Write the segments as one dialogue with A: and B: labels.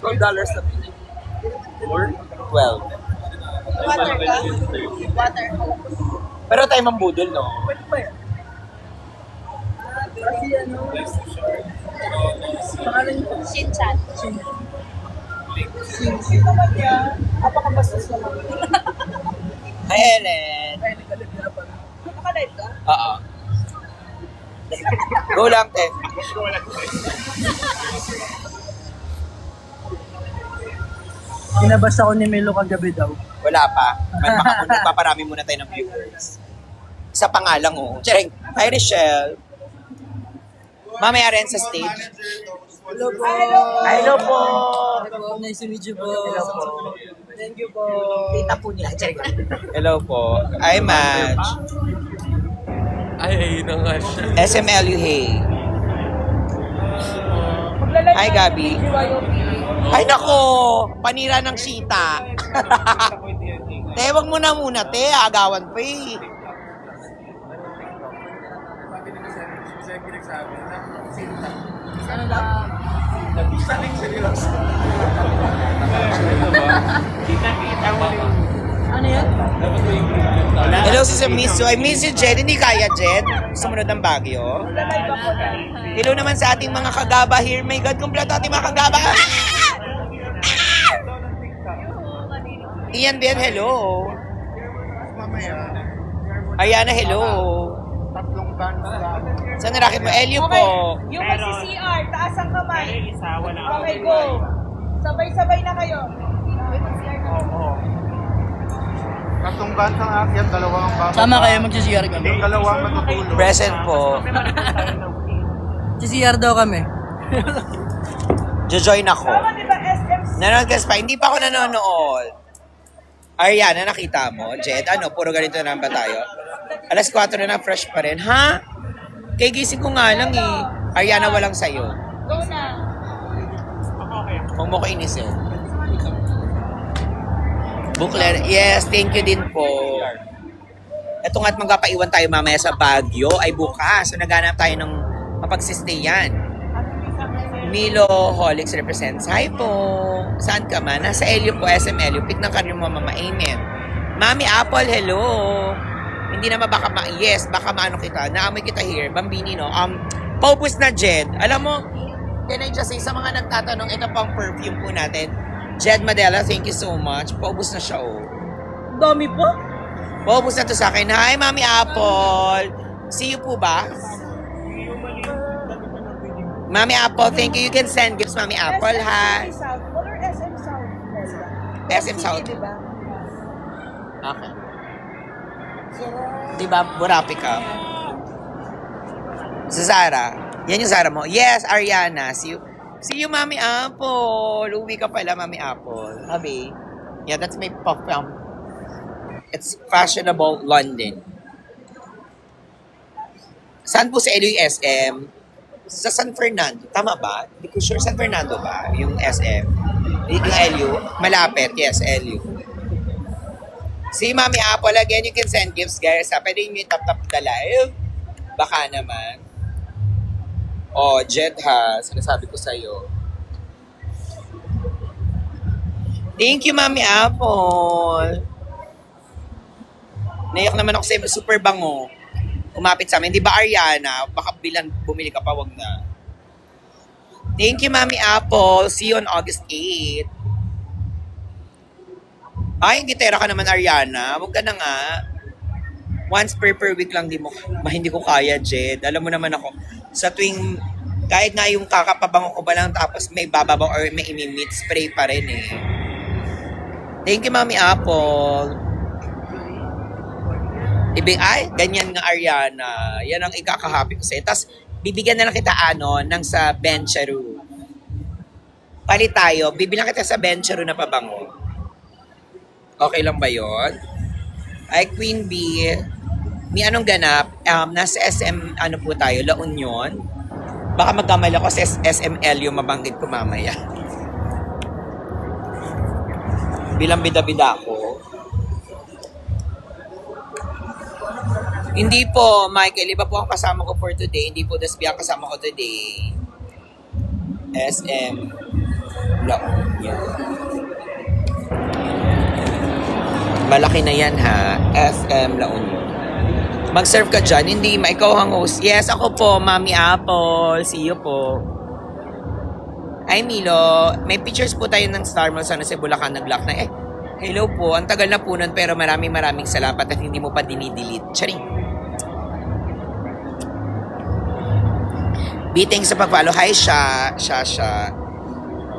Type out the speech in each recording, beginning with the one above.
A: $12 na. Or 12.
B: Water ka? Water.
A: Pero tayo mambudol, no?
B: Pwede ba yan? Kasi ano? Pangalan niyo?
C: Shinchan.
B: Sino naman yan? Apakabastos naman.
A: Hi, Ellen.
B: Ay, nagalit na pala. Nakalive ka?
A: Oo. Go lang, te.
B: Kinabas ako ni Melo kagabi daw.
A: Wala pa. Magpaparami muna tayo ng viewers. Isa pa nga lang, oh. Charing. Hi, Richelle. Mamaya rin sa stage.
B: Hello po.
A: Hello po.
B: Nice to meet you po. Hello po. Thank you po.
A: Kita po nila. Charing. Hello po. Hi, Madge.
D: Ay, ayun na nga siya.
A: SMLU, hey. Hi, Gabi. Ay, nako. Panira ng sita. Te, wag mo na muna, te. Agawan pa eh.
B: Ano yan?
A: Hello, Sis Miss you. I miss you, Jed. Hindi kaya, Jed. Sumunod ng Baguio. Hello naman sa ating mga kagaba here. My God, kumpleto ating mga kagaba. Ian Ben, hello. Ariana, hello. Saan narakit mo? Elio po.
B: Yung mag-CR, taas ang kamay. Okay, go. Sabay-sabay na kayo.
E: Tatlong bansang akyat, dalawang bababa.
B: Sama kayo, mag-CR kami.
E: Yung dalawang matutulog.
A: Present po.
B: CR daw kami.
A: Jojoin ako.
B: Di ba SM?
A: Nanonood ka pa? Hindi pa ako nanonood. Ariana, nakita mo? Jed, ano? Puro ganito na ba tayo? Alas 4 na fresh pa rin. Ha? Kay gising ko nga lang eh. Ariana, walang sayo.
C: Go na.
A: Huwag mo ko inisin. Booklet. Yes, thank you din po. Ito nga't magpapaiwan tayo mamaya sa Baguio ay bukas. So naghanap tayo ng mapagsistayan. Milo Holics represents. Hi po. Saan ka man? Nasa Elio po, SM Elio. Pick ng kanyang mamamainin. Mami Apple, hello. Hindi naman baka yes, baka maano kita. Naamoy kita here. Bambini, no? Paubos na, Jed. Alam mo, can I just say, sa mga nagtatanong, ito pang perfume po natin. Jed Madela, thank you so much. Paubos na siya, oh.
B: Dami po.
A: Paubos na to sa akin. Hi, Mami Apple. See you po ba? Mami Apple, thank you. You can send gifts, Mami Apple, ha?
B: South Mall or SM South Mall?
A: SM South.
B: Diba?
A: Okay. Diba, Burapi ka? Sa Zara. Yan yung Zara mo. Yes, Ariana. See you, Mami Apple. Uwi ka pala, Mami Apple. Habi. Yeah, that's my puff film. It's fashionable London. Saan po sa LUSM? Sa San Fernando. Tama ba? Hindi ko sure. San Fernando ba? Yung SM. Yung LU. Malapit. Yes, LU. Si Mami Apple, again, you can send gifts, guys. Pwede nyo tap-tap the live. Baka naman. Oh, Jed ha. Sinasabi ko sa'yo. Thank you, Mami Apple. Naiyak naman ako sa super bango. Umapit sa amin. Di ba, Ariana? Baka bilang bumili ka pa, wag na. Thank you, Mami Apple. See you on August 8. Ay, gitera ka naman, Ariana. Huwag ka na nga. Once per week lang, hindi ko kaya, Jed. Alam mo naman ako, sa tuwing, kahit nga yung kakapabango ko ba lang, tapos may bababaw or may imi-meat spray pa rin eh. Thank you, Mami Apple. Ay, ganyan nga, Ariana. Yan ang ikakahappy ko sa'yo. Tapos, bibigyan na lang kita, ng sa Bencharu. Palit tayo. Bibilang kita sa Bencharu na pabango. Okay lang ba yon? Ay, Queen Bee. May anong ganap? Nasa SM, po tayo, La Union. Baka magkamali ako sa SML yung mabanggit ko mamaya. Bilang bida-bida ako. Hindi po, Michael. Iba po ang kasama ko for today. Hindi po Dasby ang kasama ko today. SM. La Union. Malaki na yan ha. SM La Union. Mag-serve ka dyan. Hindi, ikaw ang host. Yes, ako po, Mami Apple. See you po. Ay, Milo. May pictures po tayo ng Star Mall. Sana sa Bulacan nag-lock na. Hello po. Ang tagal na po nun, pero maraming salamat at hindi mo pa dinidelete. Charing. Biting sa pag-follow. Hi, Shasha.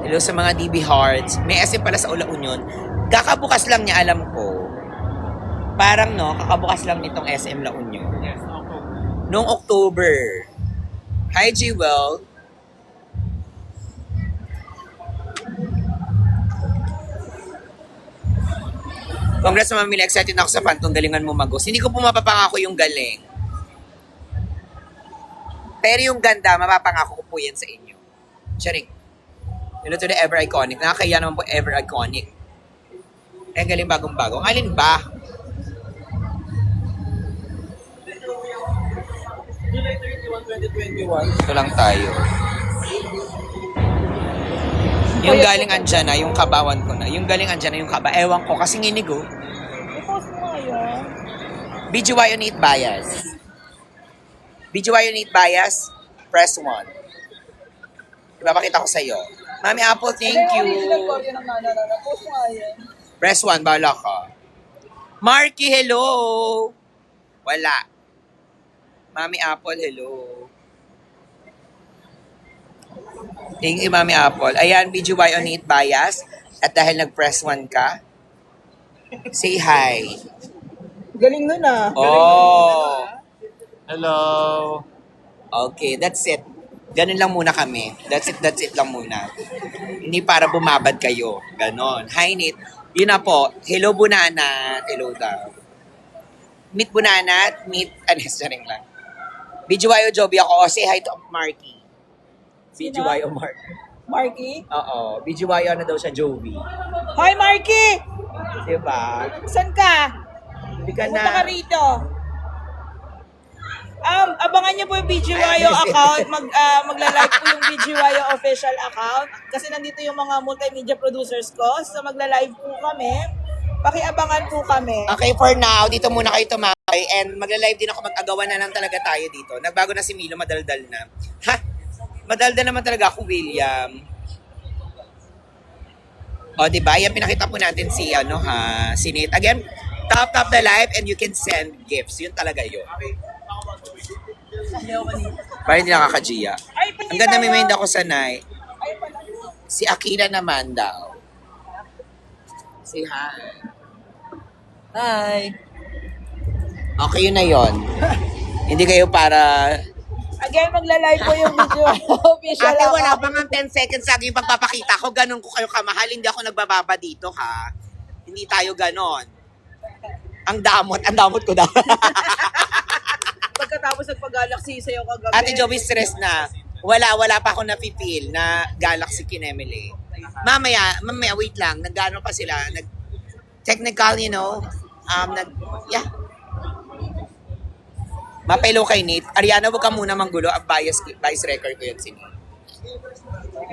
A: Hello sa mga DB Hearts. May SM pala sa Ula Union. Kakabukas lang niya, alam ko. Parang kakabukas lang nitong SM La Union.
E: Yes, okay.
A: Noong October. Hi, Jewel. Congrats sa mamili. Excited ako sa pantong galingan mo mag-host. Hindi ko po mapapangako yung galing. Pero yung ganda, mapapangako ko po yan sa inyo. Charing. Yun to the ever iconic. Nakakaya naman po ever iconic. Ang galing bagong-bago. Ang alin ba?
C: July 31, 2021.
A: Ito lang tayo. Yung galing andyan na, yung kabawan ko na. Yung galing andyan na, yung kaba. Ewan ko, kasi nginigo.
B: I-post mo ngayon.
A: BGY on it bias. BGY on it bias, press 1. Ipapakita ko sa'yo. Mami Apple, thank
B: Ano
A: you.
B: yung original copy ng nanana? Post mo ngayon.
A: Press 1, bala ka. Marky, hello! Wala. Mami Apple, hello. Thank you, Mami Apple. Ayan, BGY on it bias. At dahil nag-press 1 ka, say hi.
B: Galing nun ah.
A: Oh.
E: Hello.
A: Okay, that's it. Ganun lang muna kami. That's it lang muna. Hindi para bumabad kayo. Ganon. Hi, Nate. Yun na po. Hello, Bunanat. Hello daw. Meet Bunanat. Meet, ring lang. BGY o Joby ako. Oh, say hi to Marky. BGY o Marky.
B: Marky?
A: Oo. BGY na daw siya, Joby.
B: Hi, Marky!
A: Diba?
B: Saan ka?
A: Hindi ka
B: Punta ka
A: na.
B: rito. Abangan niyo po yung BGYO account. Magla-live po yung BGYO official account. Kasi nandito yung mga multimedia producers ko. So magla-live po kami. Pakiabangan po kami.
A: Okay, for now, dito muna kayo tumay. And magla-live din ako, mag-agawan na lang talaga tayo dito. Nagbago na si Milo, madaldal na. Ha? Madaldal naman talaga ako, William. O, diba? Yan, pinakita po natin si, si Nate. Again, tap the live and you can send gifts. Yun talaga yun. Para hindi nakakajiya.
B: Ay,
A: Ang ganda may mind ako sanay. Si Akira naman daw. Say hi. Hi. Okay, yun na yun. Hindi kayo para...
B: Again, magla-live po yung BGYO official
A: Ate, wala
B: account.
A: pa nga 10 seconds lagi yung pagpapakita ko. Ganon ko kayo kamahal. Hindi ako nagbababa dito, ha? Hindi tayo ganon. Ang damot ko daw.
B: Pagkatapos nagpag-galaxy sa'yo kagabi.
A: Ate Joey, stress na. Wala pa ako na-feel na Galaxy Kinemile. Mamaya, wait lang. Nag-ano pa sila. Technical, yeah. Mapelo kay Nate. Ariana, huwag ka muna manggulo. Ang bias record ko yun si Nate.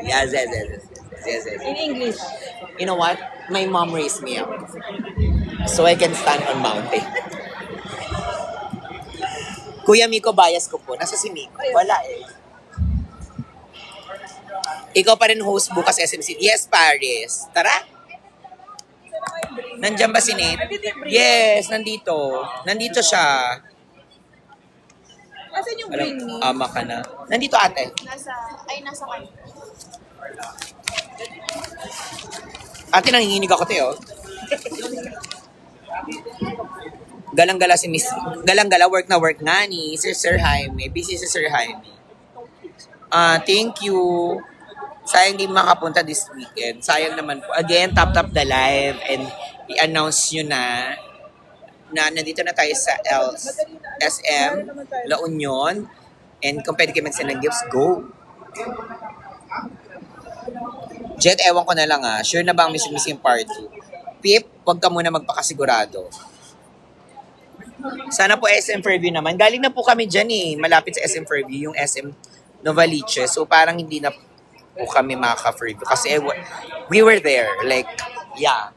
A: Yes.
B: In English.
A: You know what? My mom raised me up. So I can stand on mountain. Kuya Miko, bias ko po. Nasa si Miko. Wala eh. Ikaw pa rin host bukas SMC. Yes, Paris. Tara. Nandiyan ba si Nate? Yes, nandito. Nandito siya.
B: Asan yung green me?
A: Ama ka na. Nandito ate.
B: Nasa kayo.
A: Ate, nanginginig ako tayo. Galang-gala si Miss. Galang-gala, work na work nga ni Sir Jaime. Busy si Sir Jaime. Thank you. Sayang di makapunta this weekend. Sayang naman po. Again, tap the live and i-announce nyo na nandito na tayo sa SM La Union. And kung pwede kayo mag-send ng gifts, go. Jet, ewan ko na lang Sure na ba ang missing part 2? Pip, huwag ka muna magpakasigurado. Sana po SM Fairview naman. Galing na po kami dyan Malapit sa SM Fairview, yung SM Novaliches. So parang hindi na po kami makaka-review. Kasi we were there. Like, yeah.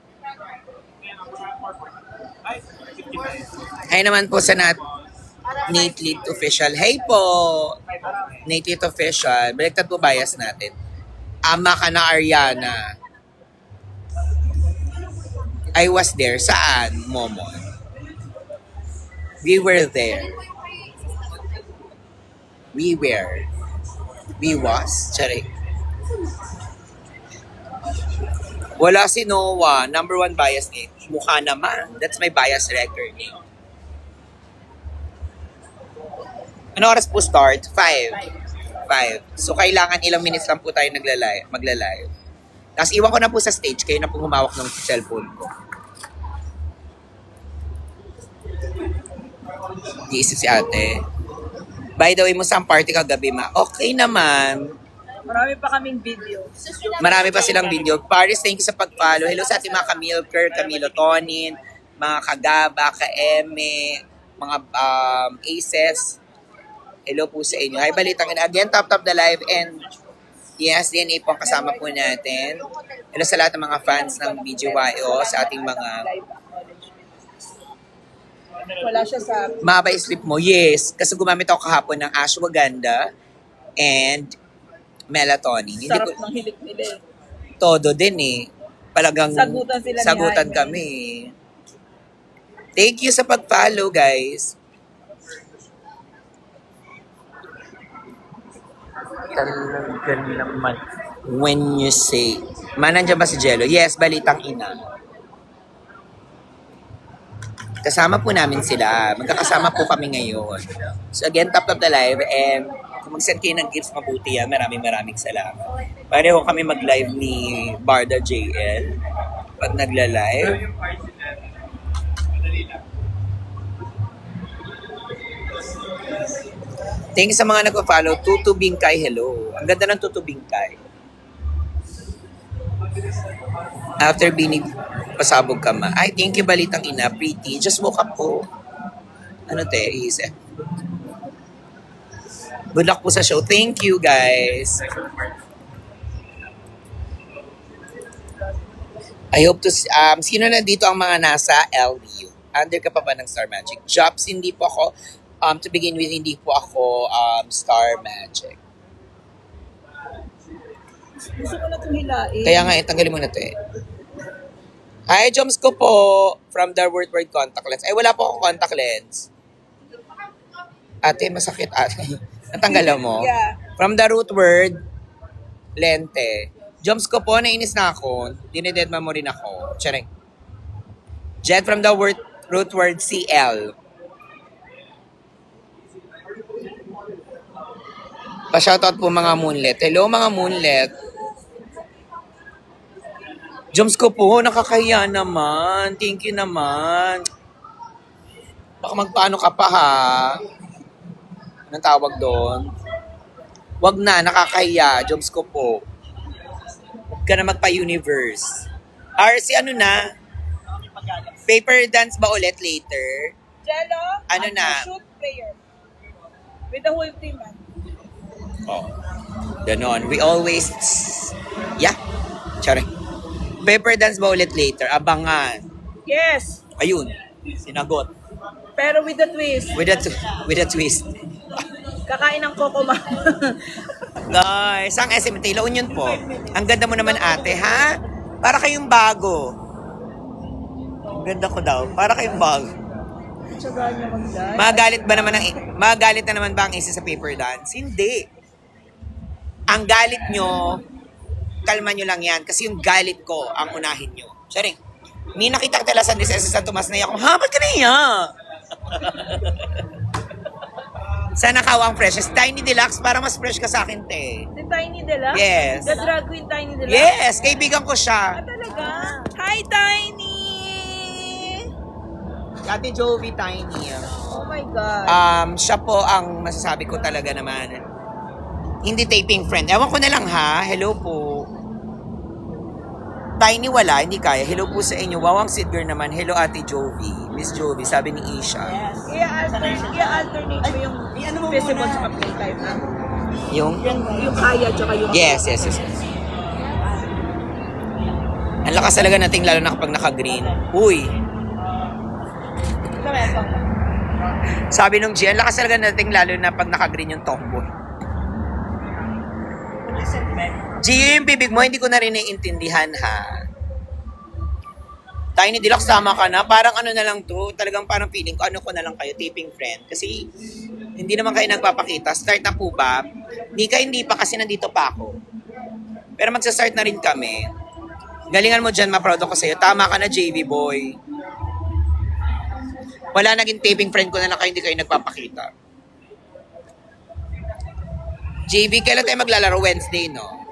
A: Hi naman po sa Nate Lit Official. Hey po! Nate Lit Official. Baliktad po bias natin. Ama ka na, Ariana. I was there. Saan, Momon? We were there. We were. We was. Charik. Wala si Noah. Number 1 bias ni. Mukha naman. That's my bias record. Ano oras po start? 5. So, kailangan ilang minutes lang po tayo magla-live. Tapos, iwan ko na po sa stage. Kayo na po humawak ng cellphone ko. Iisip si ate. By the way, mo saan party kagabi, ma? Okay naman.
B: Marami pa kaming video.
A: Marami pa silang video. Paris, thank you sa pag-follow. Hello sa ating mga Camilker, Camilo Tonin, mga Kagaba, Ka-Eme, mga Aces. Hello po sa inyo. Hi, balitang again, top the live, and yes, DNA po ang kasama po natin. Hello sa lahat ng mga fans ng BGYO, sa ating mga...
B: Wala siya sa...
A: Mahaba yung sleep mo? Yes. Kasi gumamit ako kahapon ng ashwagandha and melatonin. Hindi
B: Sarap
A: ko,
B: ng hilik nila eh.
A: todo din eh. Palagang
B: Sagutan sila ni
A: sagutan
B: Jaime.
A: kami. Thank you sa pag-follow, guys.
C: Talaga naman.
A: When you say, nandiyan ba si Jello? Yes, balitang ina. Kasama po namin sila. Magkakasama po kami ngayon. So again, top the live, and kung mag-send kayo ng gifts, mabuti yan. Maraming salamat. Pareho kami mag-live ni Barda JL pag nagla-live. Thank you sa mga nagpa-follow. Tutu Bingkay, hello. Ang ganda ng Tutu Bingkay. After binig, pasabog ka ma. Ay, thank you, balitang ina. Pretty. Just woke up po. Ano te, isip. Good luck po sa show. Thank you, guys. I hope to, sino na dito ang mga nasa LU? Under ka pa ba ng Star Magic? Jobs, hindi po ako. To begin with, hindi po ako Star Magic.
B: Gusto ko na itong hilain.
A: Kaya nga, tanggalin mo na to eh. Hi, Joms ko po from the Word Contact Lens. Ay, wala po akong contact lens. Ate, masakit ate. Natanggalan mo?
B: Yeah.
A: From the root word, lente. Joms ko po, nainis na ako. Dinededma mo rin ako. Charing. Jet from the root word CL. Pa-shoutout po mga moonlet. Hello mga moonlet. Joms ko po, nakakahiya naman. Thank you naman. Baka magpaano ka pa ha. Anong tawag doon? Wag na, nakakahiya. Joms ko po. Huwag ka na magpa-universe. RC, ano na? Paper dance ba ulit later?
B: Jello,
A: Ano na?
B: shoot prayer. With the whole team, man.
A: Oh. Ganon. We always... Yeah. Sorry. Paper dance ba ulit later? Abangan.
B: Yes,
A: Ayun. Sinagot.
B: pero with the twist.
A: With a twist.
B: Kakain ng coco mama.
A: Guys, ang SM Taylor Union po. Ang ganda mo naman ate, ha? Para kayong bago. Ang ganda ko daw. Para kayong bago.
B: Tsaga niya mag-dance.
A: Magalit na naman ba ang isa sa paper dance? Hindi. Ang galit nyo, kalma nyo lang yan. Kasi yung galit ko, ang unahin nyo. Sorry. May nakita ka talasan sa San Tomas na ako, ha? Ba't ka na iya? Sana kawa ang fresh. Tiny Deluxe, para mas fresh ka sa akin, te.
B: Si Tiny Deluxe?
A: Yes.
B: The drag queen Tiny Deluxe?
A: Yes, kaibigan ko
B: Ah,
A: siya.
B: talaga? Hi, Tiny!
A: Ate Jovi Tiny.
B: Oh my God.
A: Siya po ang masasabi ko talaga naman. Hindi taping friend. Ewan ko na lang ha. Hello po. Tiny wala, hindi kaya. Hello po sa inyo. Wawang Sidger naman. Hello Ate Jovi. Miss Jovi, sabi ni Isha.
B: Yes. I-alternate mo yung visible sa playtime na.
A: Yung?
B: Yung kaya, tsaka yung...
A: Yes. Ang lakas talaga nating lalo na kapag naka-green. Uy! Sabi nung G, ang lakas talaga nating lalo na pag naka-green yung tomboy. G, yung bibig mo, hindi ko na rin naiintindihan ha. Tiny Deluxe, tama ka na. Parang ano na lang to, talagang parang feeling ko, ano ko na lang kayo, taping friend. Kasi hindi naman kayo nagpapakita. Start na po ba? Hindi pa kasi nandito pa ako. Pero magsa-start na rin kami. Galingan mo dyan, ma-proud ako sa'yo. Tama ka na, JV boy. Wala naging taping friend ko na lang kayo, hindi kayo nagpapakita. JV, kailan tayo maglalaro? Wednesday, no?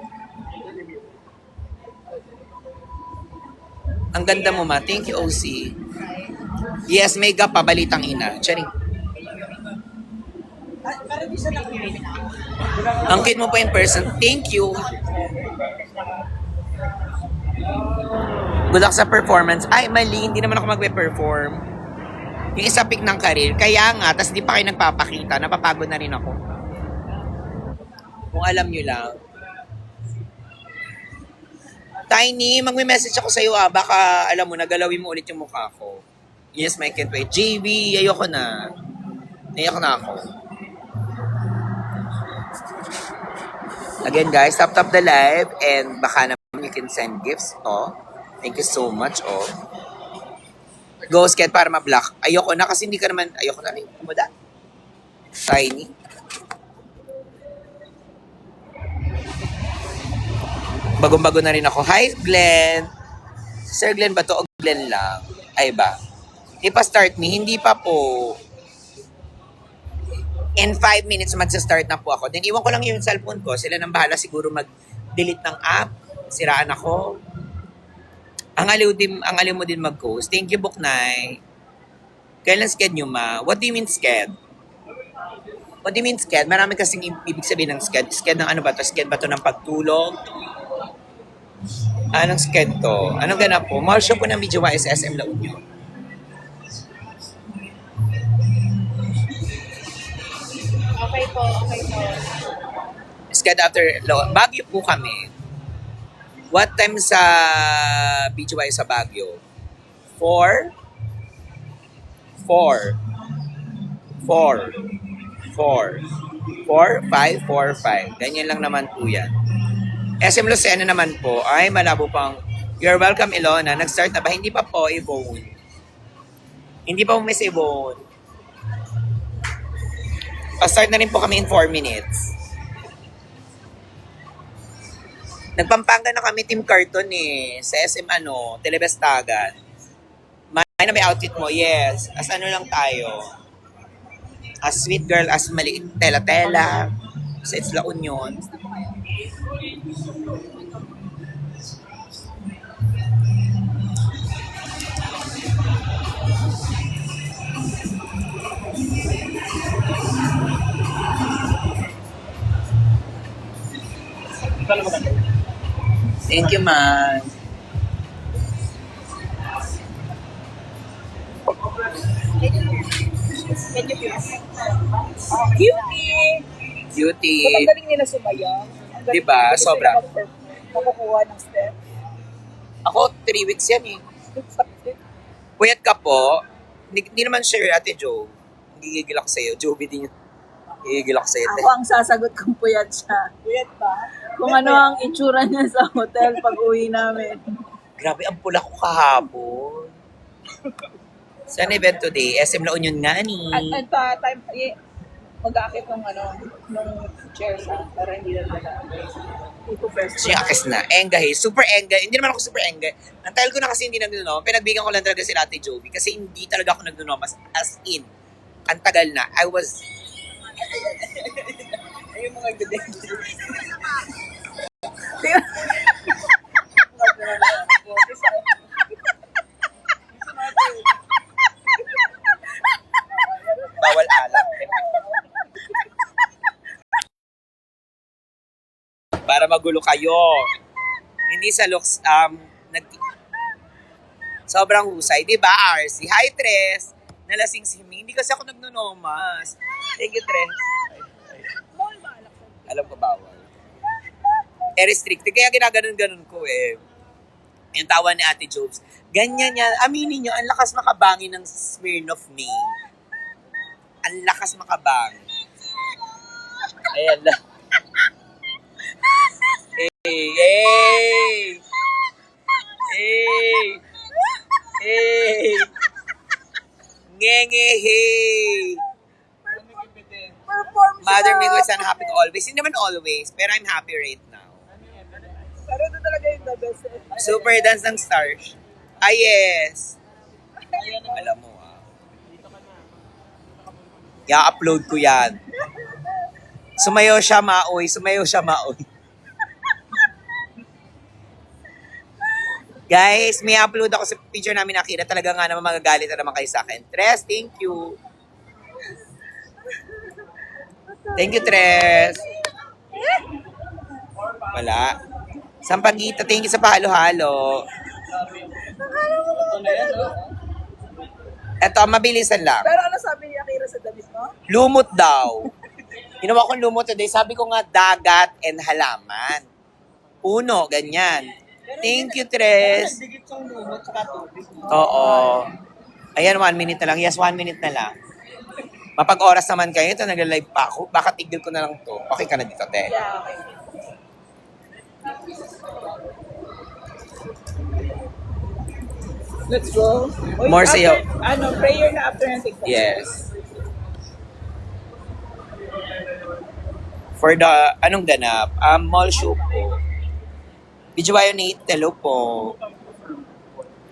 A: Ang ganda mo, ma. Thank you, OC. Yes, may gap pa, balitang ina. Charing. Ang cute mo pa in person. Thank you. Good luck sa performance. Ay, mali. Hindi naman ako magpe-perform. Yung isa pick ng career. Kaya nga, tas di pa kayo nagpapakita. Napapagod na rin ako. Kung alam nyo lang. Tiny, magme-message ako sa'yo baka, alam mo, nagalawin mo ulit yung mukha ko. Yes, my can't wait. JV, ayoko na. Ayoko na ako. Again, guys, tap the live and baka naman you can send gifts. Thank you so much. Go, Sked, para ma-block. Ayoko na kasi hindi ka naman, ayoko na rin. Kumada. Tiny. Bagong-bago na rin ako. Hi, Glenn. Sir Glenn ba to o Glenn lang? Ay ba? Ipa-start me. Hindi pa po. In 5 minutes, magsa-start na po ako. Then, iwan ko lang yung cellphone ko. Sila nang bahala siguro mag-delete ng app. Siraan ako. Ang aliw mo din mag-post. Thank you, Buknay. Kailan sked nyo, ma? What do you mean sked? What do you mean sked? Marami kasing ibig sabihin ng sked. Sked ng ano ba to? Sked ba to ng pagtulog? Anong sked to? Anong ganap po? Mahal siya po ng video sa SM La Union.
B: Okay po.
A: Sked after Baguio po kami. What time sa BGY sa Baguio? 4, 5, 4, 5. Ganyan lang naman po yan. SM Lucena naman po, ay malabo pang, you're welcome Ilona, nag-start na ba? Hindi pa po, Yvonne. Hindi pa po, Miss Yvonne. Pa-start na rin po kami in 4 minutes. Nagpampanga na kami Team Carton sa SM Telebestagan. May na may outfit mo, yes. As ano lang tayo. As sweet girl, as maliit, tela-tela. Sa It's La Union. Thank you, man. Cutie.
B: Ang galing nila sumayaw.
A: Diba? Sobra.
B: Makukuha ng step.
A: Ako, 3 weeks yan Puyat ka po. Hindi naman sure, Ate Jo. Gigigil ako sa'yo. Joby din yun. Gigigil ako sa'yo.
D: Ako ang sasagot kung puyat siya.
B: Puyat ba?
D: Kung ano ang itsura niya sa hotel pag uwi namin.
A: Grabe, ang pula ko kahapon. Saan event today? SM La Union nga ni.
B: At time, mag-aakit ng nung chair sa para hindi na
A: Siya akis na. Engay. Super engay. Hindi naman ako super engay. Ang tagal ko na kasi hindi nagnunom. Pinagbigan ko lang talaga si Ate Joby kasi hindi talaga ako nagnunom. As in, ang tagal na. I was...
B: Ayun mga gabi.
A: Bawal alak. Para magulo kayo. Hindi sa looks, sobrang husay. Diba, RC? Hi, Tres! Nalasing si Ming. Hindi kasi ako nagnunomas. Thank you, Tres. Alam ko bawal. Restricted. Kaya ginaganon-ganon ko eh. Yung tawa ni Ate Jobs. Ganyan yan. Aminin nyo, ang lakas makabangi ng Smirnoff me. Ang lakas makabangi. Ayan lang. Hey! Hey! Hey! Hey! Ngenge! Hey! Mother Miguel is unhappy always. Hindi naman always, pero I'm happy right now.
B: Pero ito talaga yung the best.
A: Super dance ng stars. Ah, yes. Alam mo, i-upload ko yan. Sumayaw siya, maoy. Sumayaw siya, maoy. Guys, may upload ako sa picture namin na Akira. Talaga nga naman magagalit na naman kayo sa akin. Tres, thank you. Thank you, Tres. Wala. Sampagita, thank you sa pahalo-halo. Eto, mabilisan lang.
B: Pero ano sabi ni Akira sa damit mo?
A: Lumot daw. Ginawa kong lumot today. Sabi ko nga, dagat and halaman. Puno, ganyan. Thank you, Tres. Oo. Ayan, 1 minute na lang. Yes, 1 minute na lang. Mapag-oras naman kayo. Ito, nag-live pa ako. Baka tigil ko na lang to. Okay ka na dito, te.
B: Yeah, okay. Let's go. Uy,
A: More
B: after,
A: sayo.
B: Prayer na after ng TikTok.
A: Yes. For the, anong ganap? Mall show po. Bijuwayo Nate, hello po.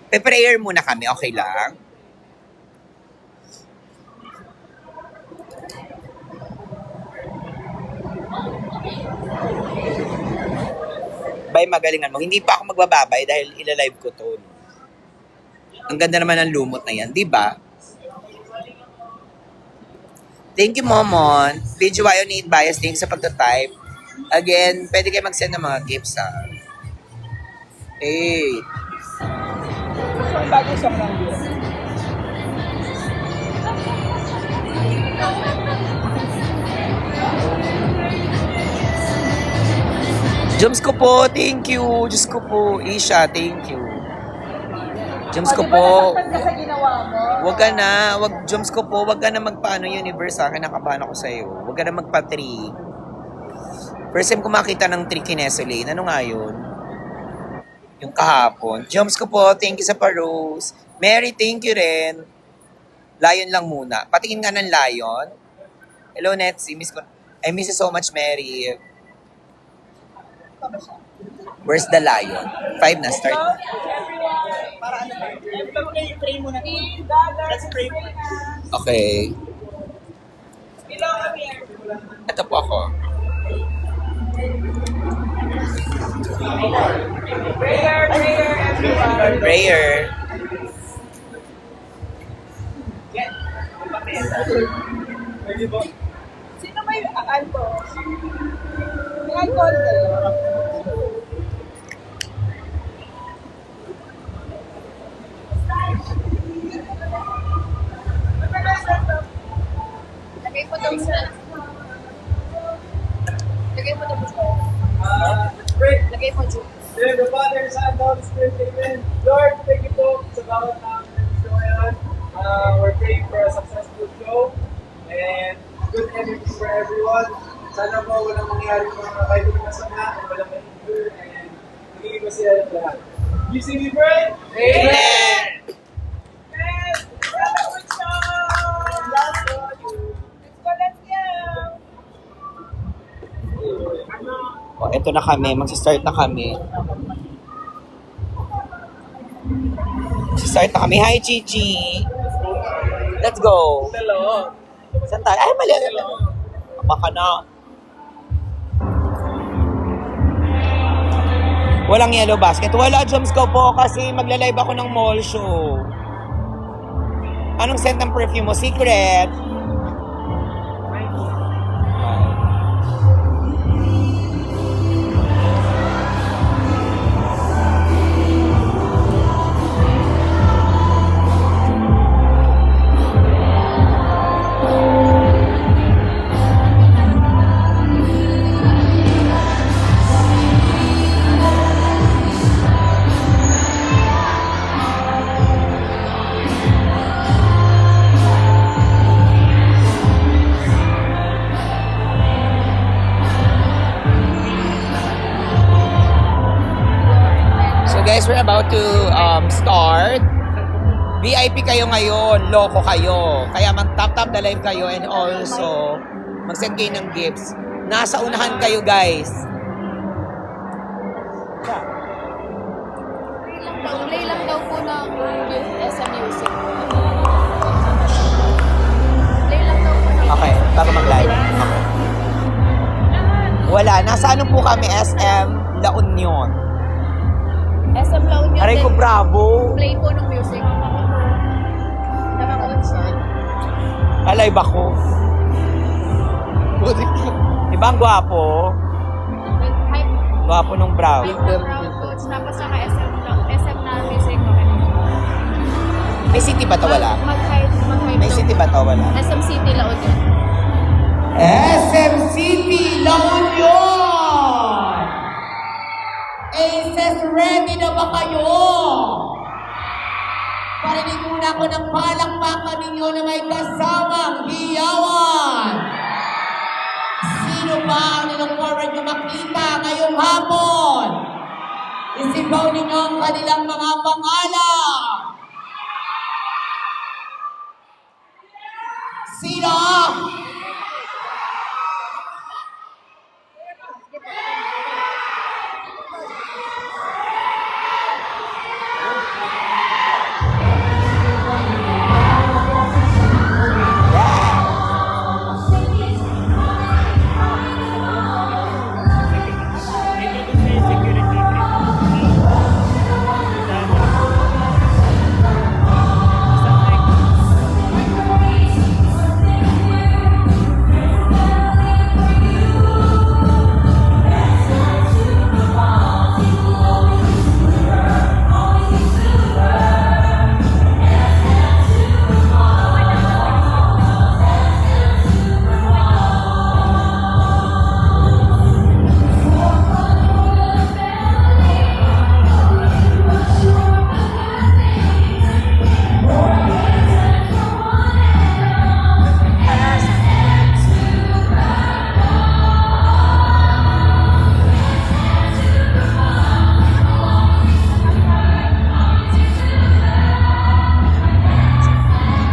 A: Pe-prayer muna kami, okay lang? Bay, magalingan mo. Hindi pa ako magbababay dahil ilalive ko to. Ang ganda naman ng lumot na yan, di ba? Thank you, Momon. Video Wayo Need Bias. Thanks sa pagta-type. Again, pwede kayo mag-send ng mga gifts, ha? Hey.
B: So, ang bagong song lang yun.
A: Jums ko po, thank you. Diyos ko po, Isha, thank you. Jums ko po.
B: Nasaktan ka sa ginawa mo.
A: Wag ka na, Jums ko po, wag ka na magpaano universe sa akin, nakabahan ako sa'yo. Wag ka na magpa-tree. First time ko makita ng tree kinesolane. Ano nga yun? Yung kahapon. Jums ko po, thank you sa pa-rose. Mary, thank you rin. Lion lang muna. Patingin nga ng lion. Hello, Netsi. I miss you so much, Mary. Where's the lion? 5 na, start.
B: Para ano ba? Pray muna. Let's pray muna.
A: Okay.
B: Hello, Amir.
A: Ito po ako.
B: Prayer, everyone.
A: Prayer.
B: Sino may alcohol? May alcohol kayo?
F: Lagay mo daw sa... Lagay mo daw sa... Lagay mo dyan.
E: Dear the Father, Son, Holy Spirit, Amen. Lord, thank you po sa bawat namin show ngayon. We're praying for a successful show and good energy for everyone. Sana po walang mangyari mga kahit yung masama at walang ma-injure and magiging masaya ng lahat. You see me pray?
A: Amen! O, eto na kami. Magsa-start na kami. Magsa-start na kami. Hi, Chichi! Let's go!
B: Hello.
A: Saan tayo? Ay, mali! Baka na. Walang yellow basket. Wala, Joms ko po kasi magla-live ako ng mall show. Anong scent ng perfume mo? Secret! guys, we're about to start. VIP kayo ngayon, loko kayo. Kaya mag-tap-tap the live kayo and also mag-send kayo ng gifts. Nasa unahan kayo, guys.
F: Play lang daw po ng SM Music. Play lang daw po ng
A: Okay, bago mag-live. Okay. Wala, nasa ano po kami, SM La Union.
F: SM La Union.
A: Aray ko, bravo.
F: Play po ng music. Na mga concert.
A: Alive ako. Diba ang gwapo?
F: With hype.
A: Gwapo nung brow.
F: Hype na brown coats. Tapos saka SM na music. Okay.
A: May city ba to? Wala.
F: Mag-hype.
A: May city ba to? Wala.
F: SM City La Union.
A: SM City La Union! Aces, ready na ba kayo? Parinig muna ako ng palakpakan ninyo na may kasamang hiyawan. Sino ba ang nilook forward nyo makita ngayong hapon? Isipaw ninyo ang kanilang mga pangalan. Sino?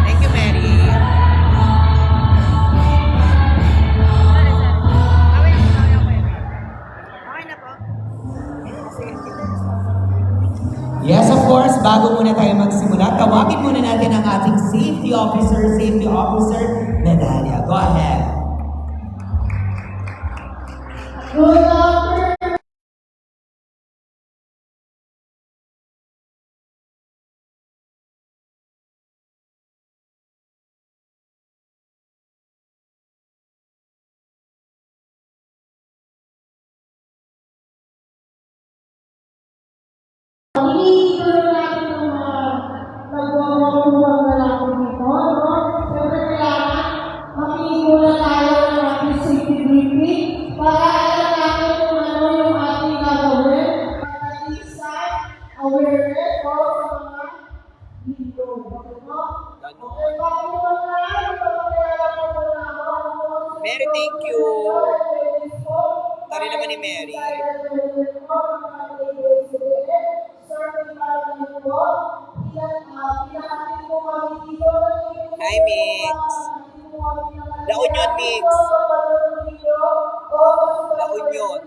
A: Thank you, Mary. Yes, of course, bago muna tayo magsimula, tawagin muna natin ang ating safety officer, Medalia. Go ahead.
G: Hinihintulong natin ng mga nagwawawang lalaki dito, no? Siyempre kailangan makinig muna tayo ng ating safety briefing para alam natin kung ano yung ating gagawin para isang awareness o sa mga dito. Okay po? Okay, bago mo na, ipapakilala ko muna ako.
A: Mary, thank you. Tari naman ni Mary. Hi, Mix. La Union, Mix. La Union.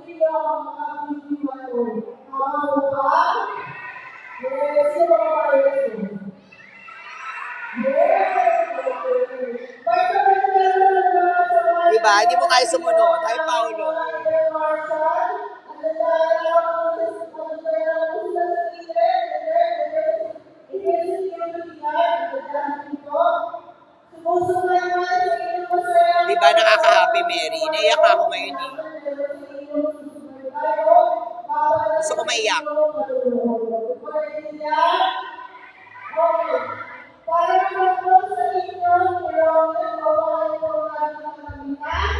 A: Diba? Hindi mo kayo sumunod. Hi, Paolo. Diba nakaka-happy, Mary? Naiyak ako ngayon eh. Gusto ko maiyak.
G: Para mag-close sa inyo, mayroon ng mga pagkakalitan.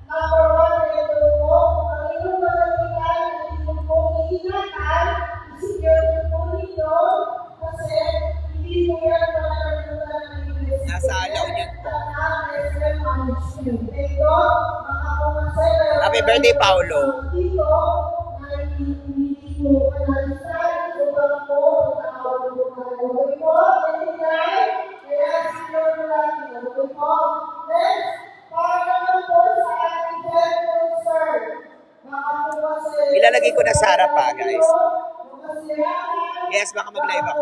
G: Number 1, ito po, ang inyong pagkakalitan, ang inyong pong iingatan, security po ninyo, kasi hindi po yan makakalimutan ng inyong
A: Nasa La Union po.
G: Ito, mga pumasay,
A: Happy birthday, Paolo.
G: dito, ay hindi po analyze
A: Sarap pa, guys. Yes, baka mag-live ako.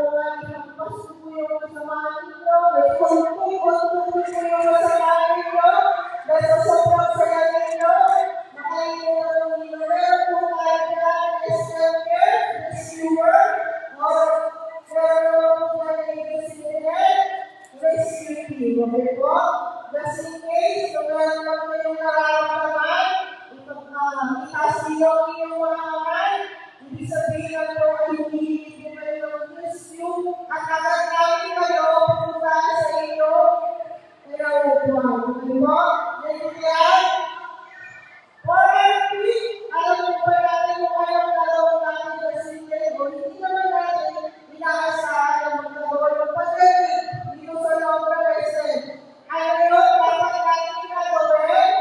G: Okay po? Just in case, kung meron lang po yung nararamdaman, itaas niyo ang inyong mga kamay, hindi sabihin na po ay humihilig din kayo ng rescue, at nagagawin kayo, pupunta sa inyo, kaya upuan. Okay po? Naiintindihan? Alright, alam mo ba natin kung anong nalawag natin kasi kayo, hindi naman natin inaasahan na magagawa ng pandemic dito sa loob ng resident. Ayaw yun, dapat natin gagawin.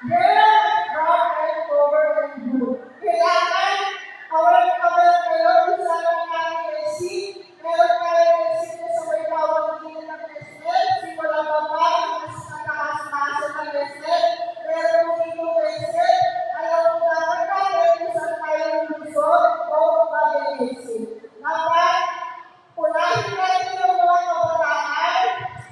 G: Yeah, rock and cover and blue. Kailangan, aware kayo kung saan ang natin exit. Meron kayo exit na sa may bawang din ng resident. Simula ba ba, mas nataas-taas ng resident. Meron kung ito exit. Ayaw kung dapat natin kung saan tayo lumusot o mag-exit. Dapat, unahin natin yung mga kabataan,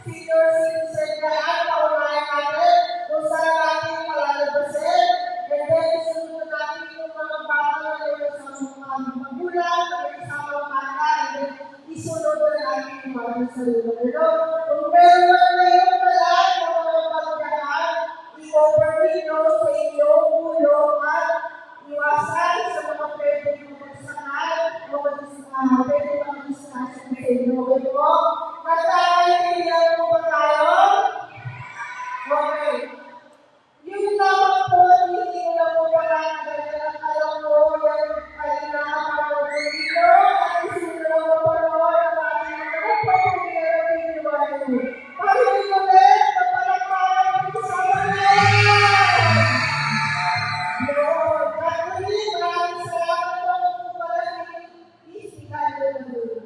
G: senior citizen dyan, paunahin natin kung saan natin malalabasin, and then isunod natin yung mga bata na may kasama mga magulang, may kasama bata, and then isunod na natin yung mga sarili. Pero kung meron lang na yung talaan ng mga pagdaan, i-over nyo sa inyong ulo at iwasan sa mga pwede yung magsakal o pwede yung magsakal sa inyo. Okay po? Nagkakaintindihan po ba tayo? Okay. Yung lamang po, hindi ko na po pala nagagalang alam mo yan ay nakakapag dito at isunod na po pa noon ang ating mga nagpapagiging video. Pagiging ulit, napalakpakan po sa mga Lord, actually, maraming salamat po kung pala isikan ko na doon.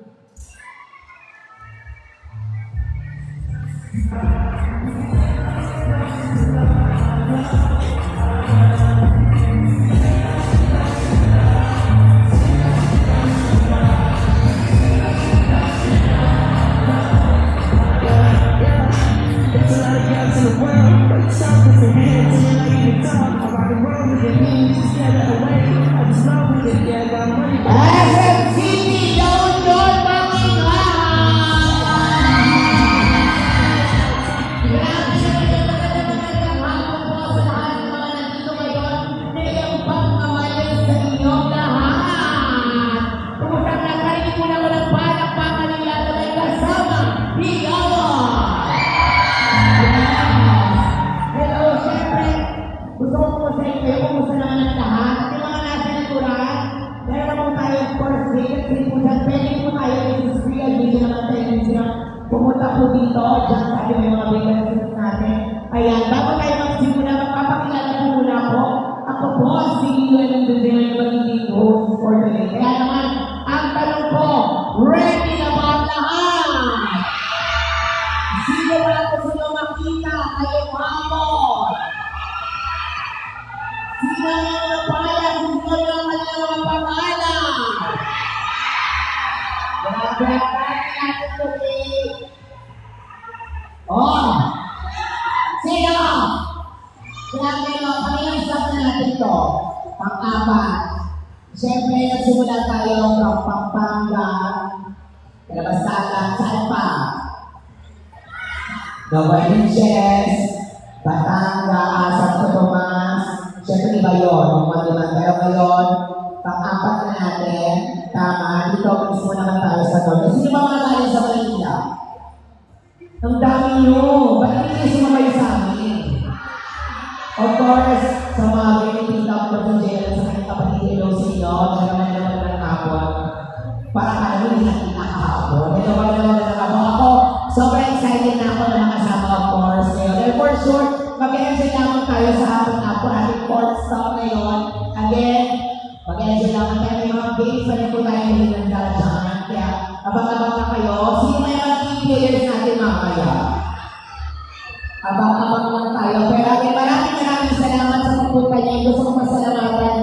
G: SMCP, download Gusto ko po sa inyo, kumusta naman ang lahat? At yung mga nasa naturan, meron naman tayo first grade, kasi po dyan, pwede po tayo Mrs. Free, hindi naman tayo silang pumunta po dito, dyan tayo may mga vacancies natin. Ayan, bago tayo magsimula, magpapakilala po muna ako. Ako po, si Lilo ng Dudin yung magiging host for today. Kaya naman, ang tanong po, ready na ba ang lahat? Sino ba ang gusto nyo makita kayo mamon? Sino ang pala? Sino ang kanilang pangalan? Grabe natin ulit. Oh! Sino? Grabe mo, pangilang stop na natin ito. Pang-apat. Siyempre, nagsimula tayo ng Pampanga. Kalabasalan, saan pa? Novaliches, Batangas, Santo Tomas. Siyempre, iba yun. Yung mga pero ngayon, pang-apat na natin. Tama, dito mismo naman tayo sa doon. Sino ba mga galing sa Manila? Ang dami nyo. Ba't hindi kayo sumabay sa amin? Of course, sa mga ganitong tapos ng jail sa kanyang kapatid hello sa inyo, nagkaman naman ng hapon. Para kami hindi natin nakahapon. Ito ba naman ng hapon? Ako, sobrang excited na ako na makasama, of course. And for sure, mag-enjoy naman tayo sa hapon na po. Ating fourth stop ngayon. Again, mag-enjoy naman tayo. May mga games pa rin po tayo hinanda dyan. Kaya, abang-abang na kayo. Sino may mga team players natin mamaya? Abang-abang lang tayo. Pero again, maraming salamat sa pagpunta niyo. Gusto ko pasalamatan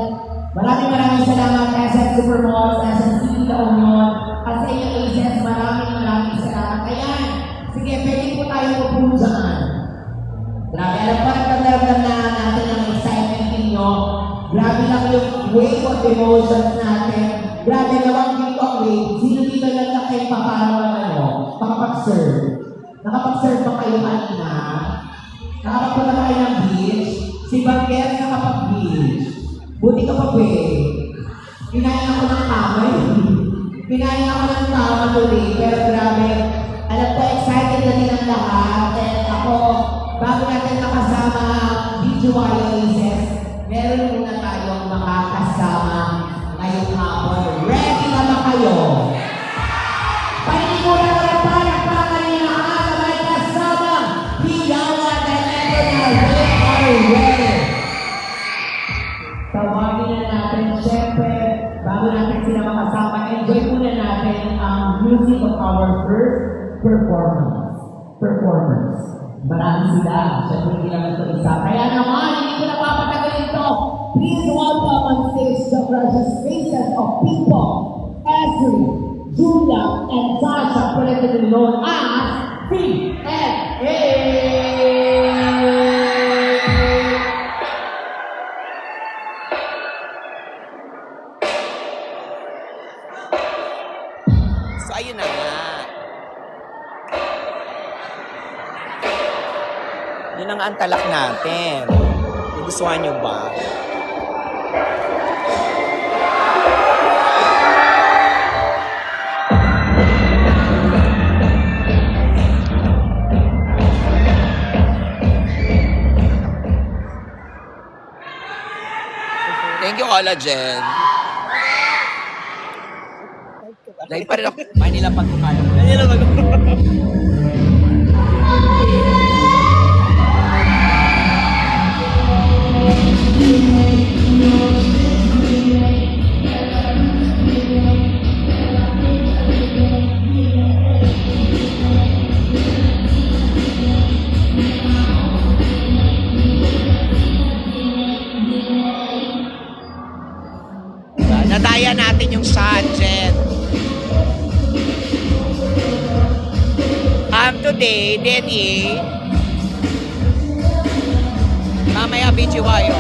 G: Supermalls, SNC, La Union, at sa inyong agencies, maraming salamat. Ayan, sige, pwede po tayo pupunta dyan. Grabe, alam pa, nagdadagdag na natin ang excitement ninyo. Grabe lang yung wave of emotions natin. Grabe naman dito ang wave. Sino dito lang na kayo makapag-serve? Nakapag-serve ba kayo kanina? Nakapagpunta ba kayo ng beach? Si Bagger nakapag-beach. Buti ka pa, Kinain ako ng kamay. Kinain ako ng tama tuloy. Pero grabe, alam ko, excited na din ang lahat. And ako, bago natin makasama ang BGYO Aces, meron muna tayong makakasama ngayong hapon. Ready na ba kayo? Panigura na lang para kanina at may kasama Piyawa na ready. Tawagin na natin, syempre, bago natin sila makasama, enjoy muna natin ang music of our first performers. Marami sila, syempre hindi lang ito isa. Kaya naman, hindi ko na papatagalin ito. Please welcome on stage the precious faces of people, Esri, Julia, and Sasha, collectively known as PNA!
A: So, ayun na nga. Yun ang antalak natin. Gustuhan nyo ba? Thank you, Collagen. Dahil pa rin ako, Manila pagkukala. Manila pagkukala. Nadaya natin yung Sajet. Today, Denny. Mamaya, BGYO.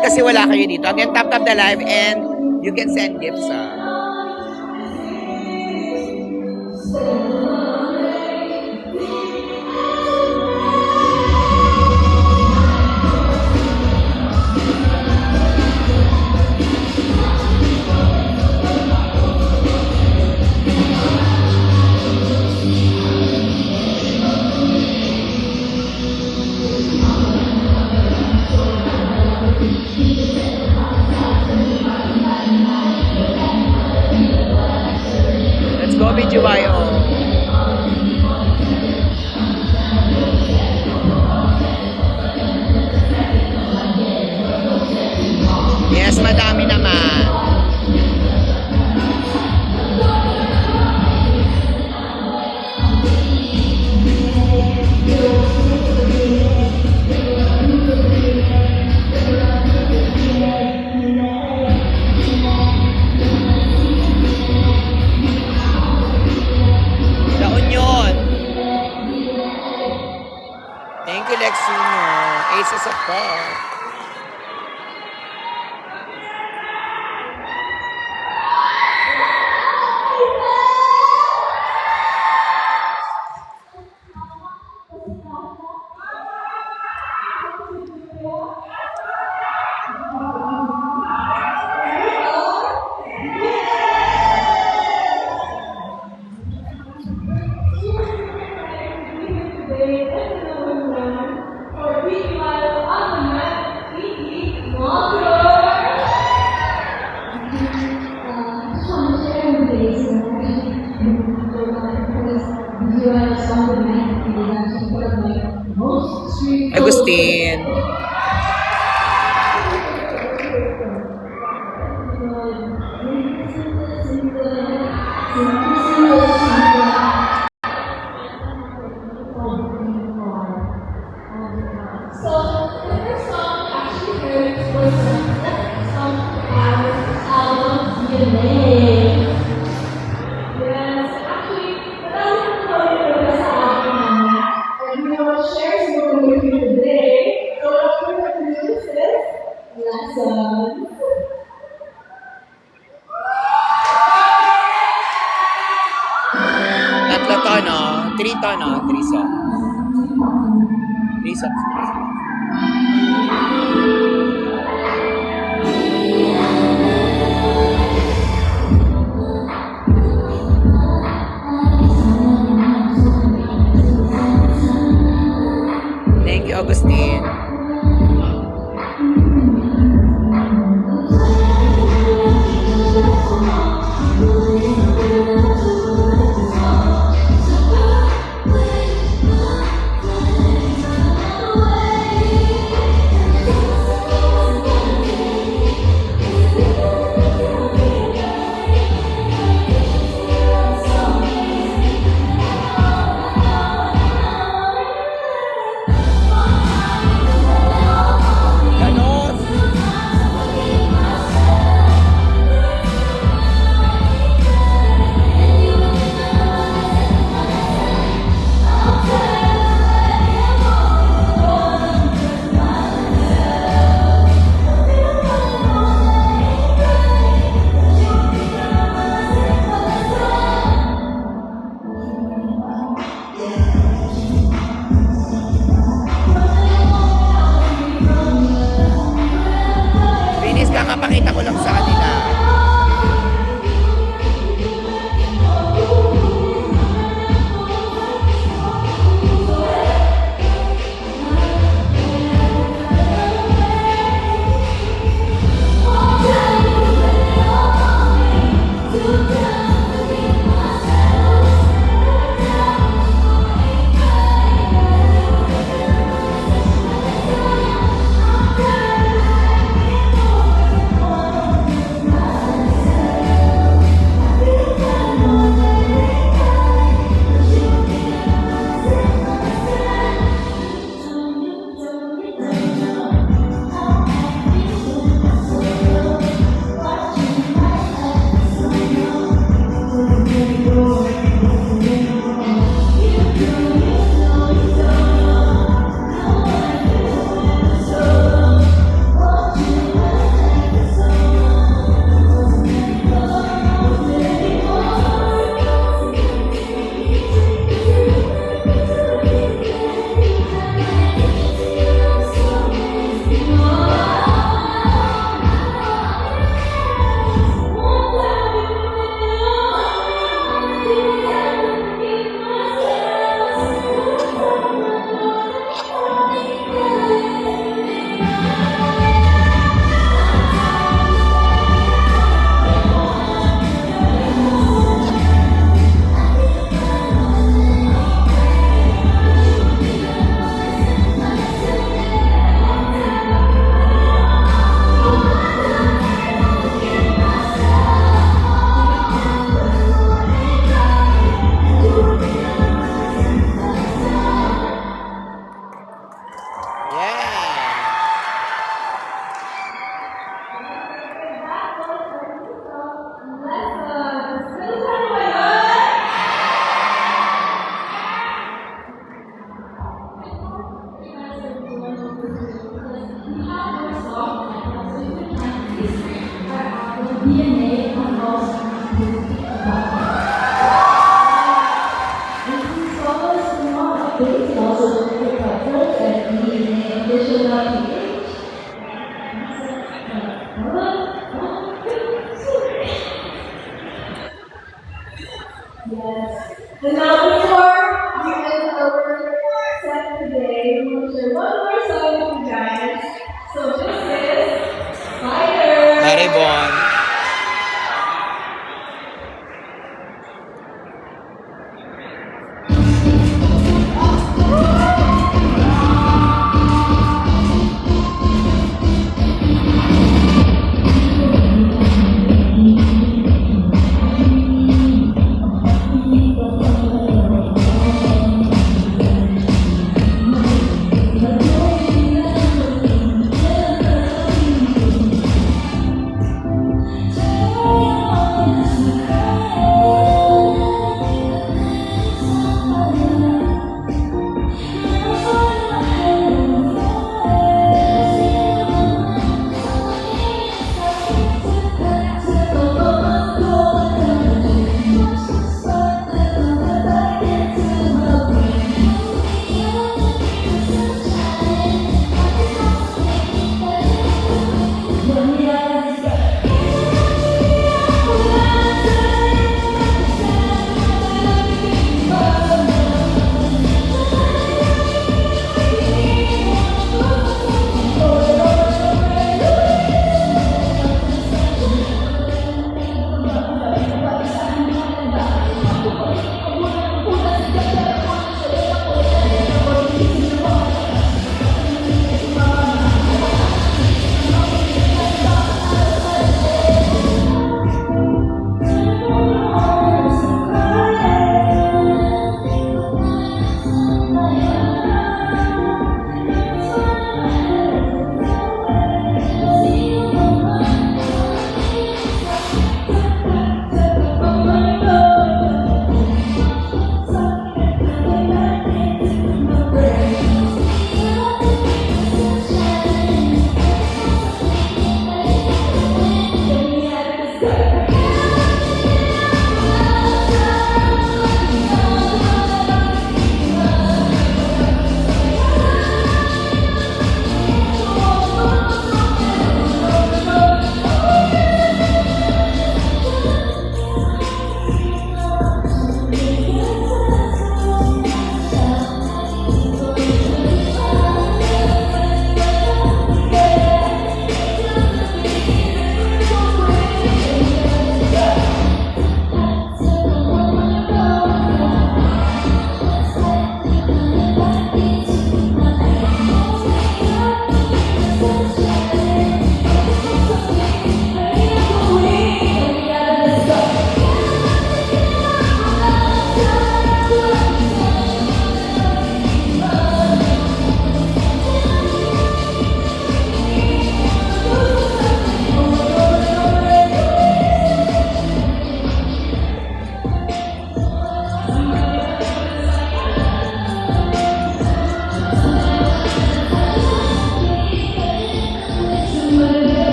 A: Kasi wala kayo dito. Again, tap the live and you can send gifts. Let's go, BGYO. Yes, madami naman. Thank you, Lexino. Aces of Cups. Agustin. Tatlo to, no? Three to, no? Three songs. Three songs. Thank you, Augustine. Ganon. Binis, kakapakita ko lang sa kanila. Yvonne.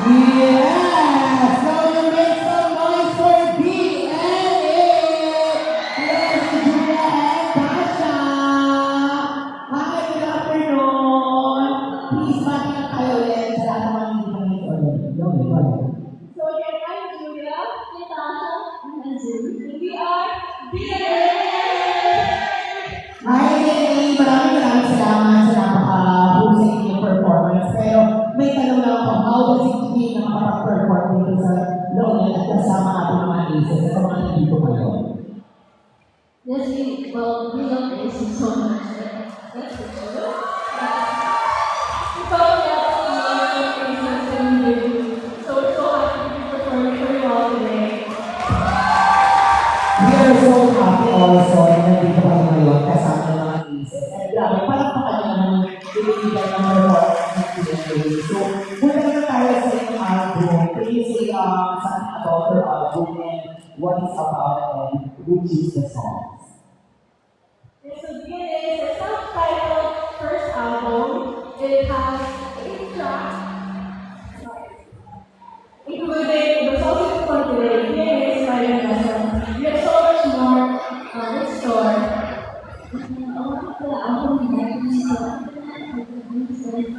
G: Yes! Now you make some noise for DNA! Yes, Julia and Tasha! Hi, good afternoon! Please, bati na tayo ulit sa lahat ng mga hindi kami ulit. Go, go.
F: So again, I'm Julia, Natasha, and Azul. We are DNA!
G: Hi, DNA! Maraming salamat sa napaka-husay niyo performance. Pero may tanong lang ako, how does it feel na makapag-perform dito sa Lola at kasama ating mga aces at sa mga nandito ngayon?
F: Yes, we love racing so much. That's for sure. We found out a lot of races and so we're so happy to be performing for you all today.
G: We are so happy also na nandito kami ngayon kasama ng mga aces. And grabe, parang naman binibigay ng performance ng DNA. So, punta na tayo sa inyong album. Can you say something about your album and what it's about and which is the songs?
F: Okay, so DNA is a self-titled first album. It has 8 tracks, including the songs we put today, DNA is writing lesson. We have so much more in store.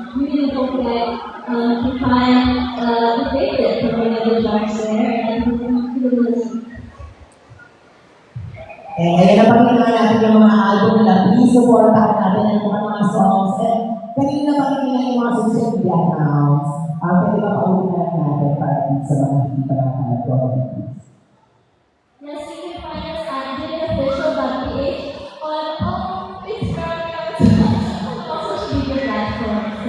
F: We really hope that you find the favorite from another dark there and you will listen.
G: Eh, ngayon napakinggan natin yung mga album nila. Please supportahan natin ang mga songs. And kanina ba kanina yung mga social media accounts? Pwede ba paulit na natin para sa mga hindi pa nakakalap ko?
F: Yes, you can find us at JFofficial.ph on all Instagram and all social media platforms.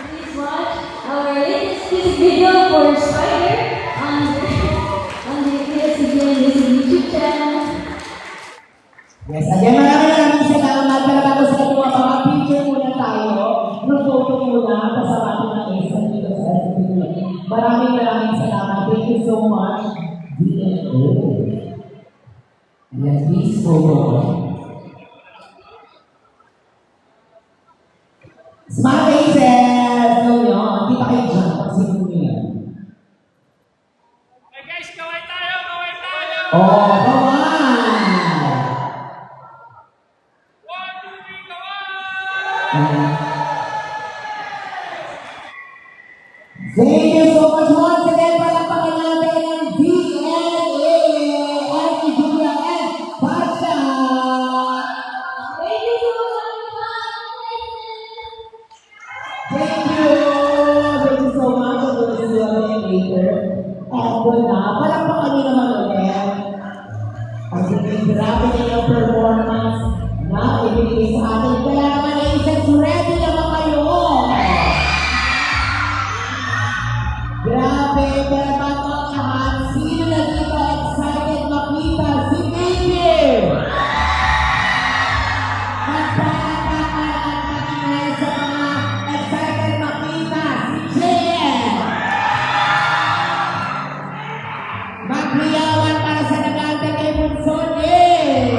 F: Please watch our latest music video for Spider on the PSCBN YouTube channel.
G: Yes, again, maraming salamat. Pero bago sa ito, mga picture muna tayo. Mag-photo muna, kasama ng isa dito sa SCP. Maraming salamat. Thank you so much. DNA. Yes, please photo. Smart faces! No, yun. Hindi pa kayo dyan. Pag-sino nyo yan.
E: Hey guys, kaway tayo! Kaway tayo!
G: Oh, come on!
E: 1, 2, 3, kaway!
G: Thank you so much once again. Palakpakan natin ang DNA at Julia and Pasha.
F: Thank you so much.
G: Thank you. Thank you so much. I'm going to see you again later. Eto na. Palakpakan niyo naman ulit. Ang grabe na yung performance na ibigay sa atin. Kaya naman ay isang ready naman kayo. Grabe, pero bago ang lahat, sino na dito excited makita si Baby? Magpapakalakan sa mga excited makita si Jen. Magriyawan para sa nag-aantay kay Bunsonin.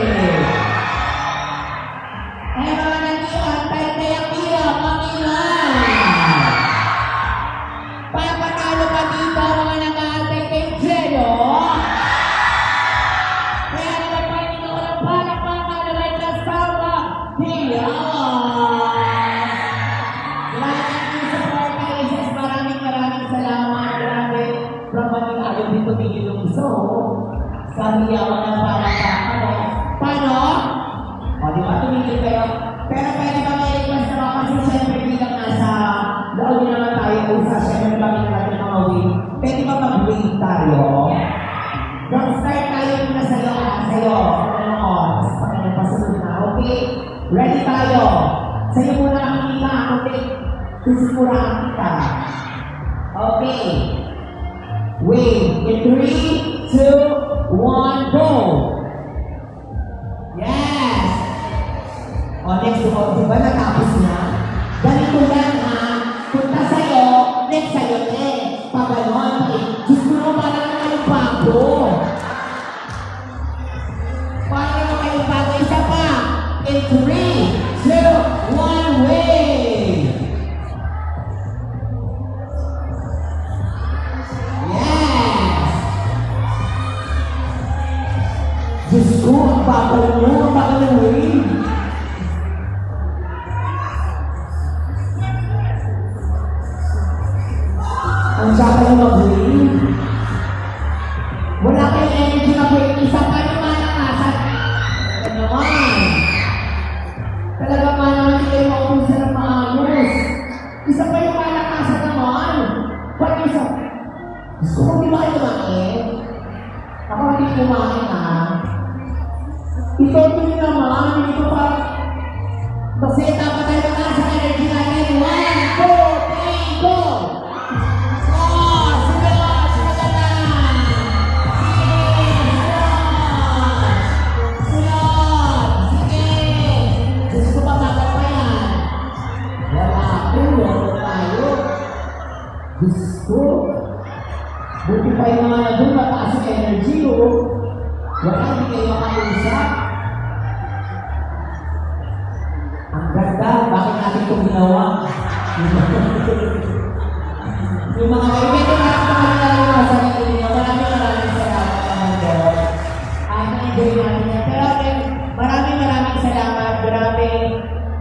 G: Ay mga nag-iantay kay Akira, Mangilan. Papatalo pa dito mga nag-aantay kay Jeno. Kaya naman pa rin ako ng palakpakan na may kasama. Maraming support kayo, Jesus. Maraming salamat. Grabe. From Manila, ayaw din tumigil yung iso. Sabi niya ako ng palakpakan. Paano? O, di ba tumigil kayo? Pero pwede ba may request naman kasi siyempre bilang nasa loob din naman tayo usa, siyempre kami natin mga win. Pwede ba mag-win tayo? Don't start tayo muna sa'yo, sa'yo. Ano, Panginoon, pasunod na. Okay? Ready tayo. Sa'yo muna nakikita. Okay? Susukuraan kita. Okay. Win. In 3, 2, 1, go! Yes! O, next mo. Diba natapos na? Ganito lang ha. Punta sa'yo, next sa'yo din. Paganon. Diyos ko naman parang naman yung bago. Parang naman kayong bago. Isa pa. In 3, 2, 1, wave! Yes! Diyos ko, ang bagal mo. Ang bagal ng wave. Ang sabi ng mag-wave. Wala kayong energy na pwede. Isa pa yung malakasan. Ano naman? Talaga naman hindi kayo mautusan ng maayos. Isa pa yung malakasan naman. Ba't isa? Gusto ko di ba kayo kumain? Ako hindi kumain ha. Ito nyo naman. Ito pa. Maseta pa tayo na sa energy natin. 1, 2, 3, go! Gusto. Buti pa yung mga nandun, mataas yung energy, oh. Wala, hindi kayo makausap. Ang ganda, bakit natin ito ginawa? Yung mga kaibigan natin na kanila sa sarili niyo, maraming salamat naman doon. Ay, na-enjoy natin yan. Pero okay, maraming salamat. Grabe,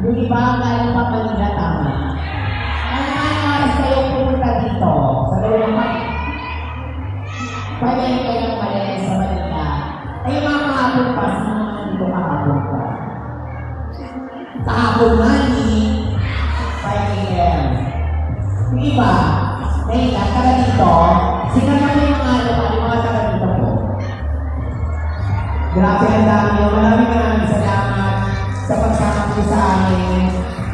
G: yung iba ang galing pa Manila, tama. Ano oras kayo pumunta dito? Sa loob ng pwede kayo ng Malaysia sa Manila. Ay, yung mga kahapon pa, sino naman dito kahapon pa? Kahapon nga, Grabe ang dami nyo. Maraming salamat sa pagsama niyo sa amin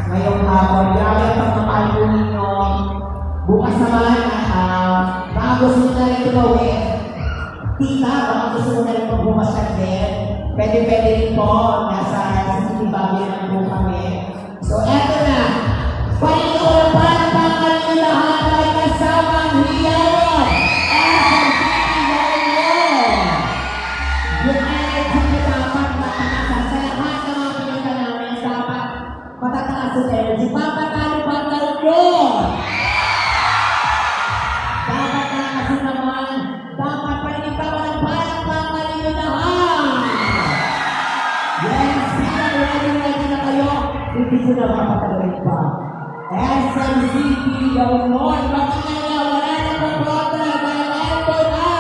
G: ngayong hapon. Grabe ang pagmamahal po ninyo. Bukas naman, baka gusto nyo na rin tumawin. Tita, baka gusto nyo na rin magbumasan din. Pwede rin po. Nasa City Baguio naman po kami. So, eto na. Paniguran pangalan nyo lahat ay kasamang hiyawan. Yung energy nyo dapat matataas. Sa lahat ng mga pinunta namin, dapat matataas yung energy. Papatalo pa ang laro nyo. Dapat na kasi naman, dapat panigtawa ng pangalan nyo lahat. Yes, ready na kayo. Hindi ko na mapataloy pa. SMCP, yung Lord, bakit na wala na pagkota dahil ito na.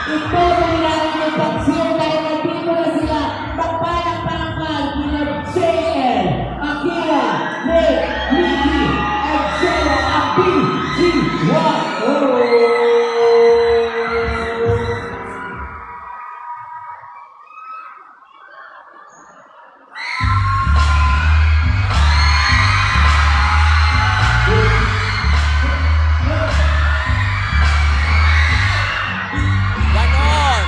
G: Ito na nilalang yung pag-share dahil nandito na sila. Pagpalang-palangkal, kina JL, Akira, Ray, Ricky, at Zero, at BGYO.
A: Ganon!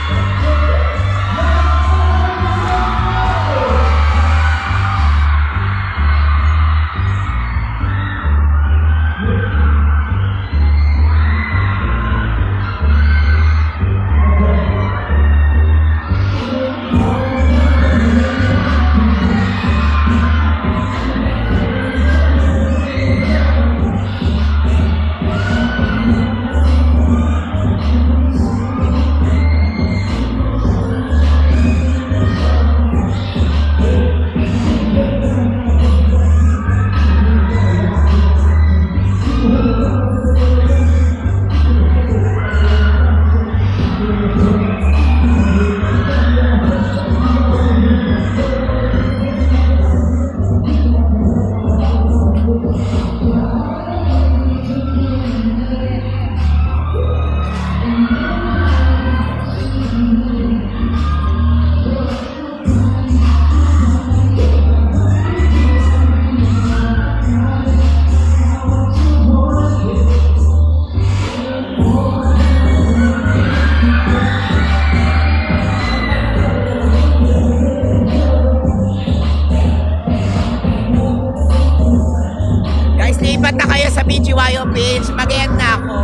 A: Guys, lipat na kayo sa BGYO page. Mag-end na ako.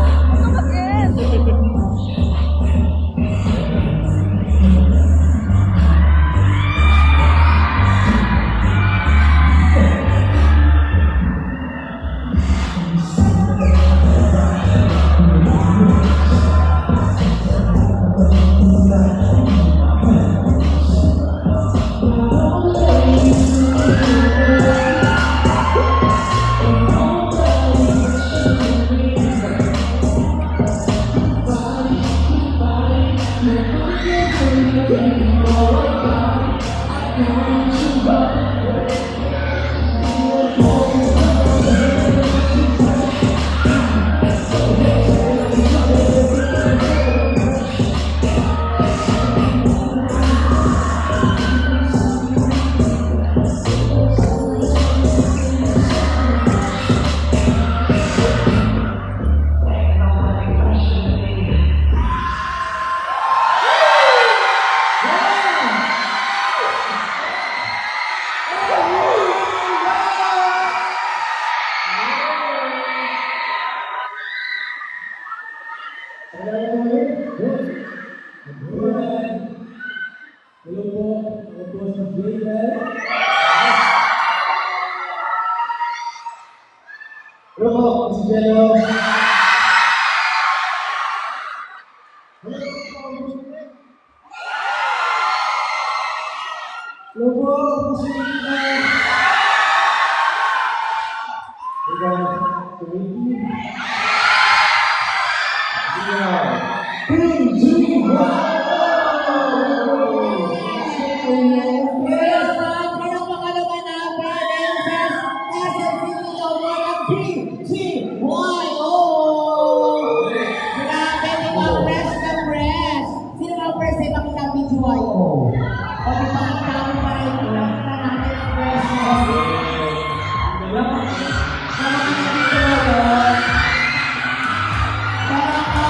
E: Hello po, ako po si JL. Hello po, si Jello. Hello po, si Rita.
G: Grabe, di ba? Fresh na fresh. Sino ba first time makita ang BGYO? O di ba ang dami pa rin pinakita natin ang freshness. Sa mga nandito ngayon, pero ako,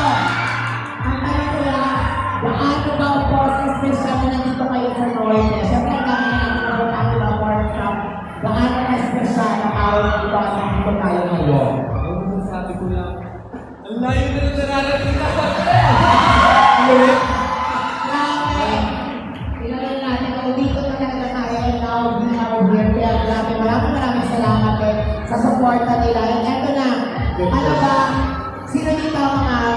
G: ang tanong ko lang, gaano ba po special na nandito kayo sa Norte? Siyempre, ang dami na nagkaroon ng workshop. Gaano na special na tawag dito at nandito tayo ngayon?
E: Ang sabi ko lang, ang layo na rin nararating na sa
G: Grabe! Tingnan natin kung dito na talaga tayo now, we are here. Kaya grabe, maraming salamat sa suporta nila. And eto na, ano ba, sino dito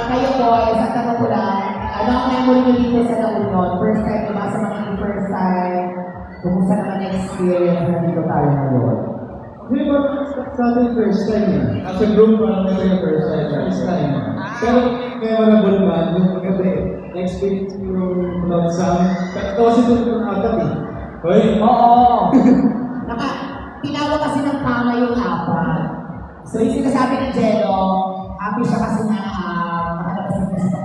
G: kayo po, sa tanong ko lang, ano ang memory nyo dito sa La Union? First time, diba? Sa mga first time, kumusta naman ang experience na dito tayo ngayon?
E: Hindi ba sa atin first time eh. As a group, parang ito yung first time. First time. Pero memorable man, yung magabi, na-experience yung love song. Ito kasi doon yung agat eh. Hoy?
G: Oo! Tinawag kasi ng kama yung apat. So yung sinasabi ni Jello, happy siya kasi na makalabas na sa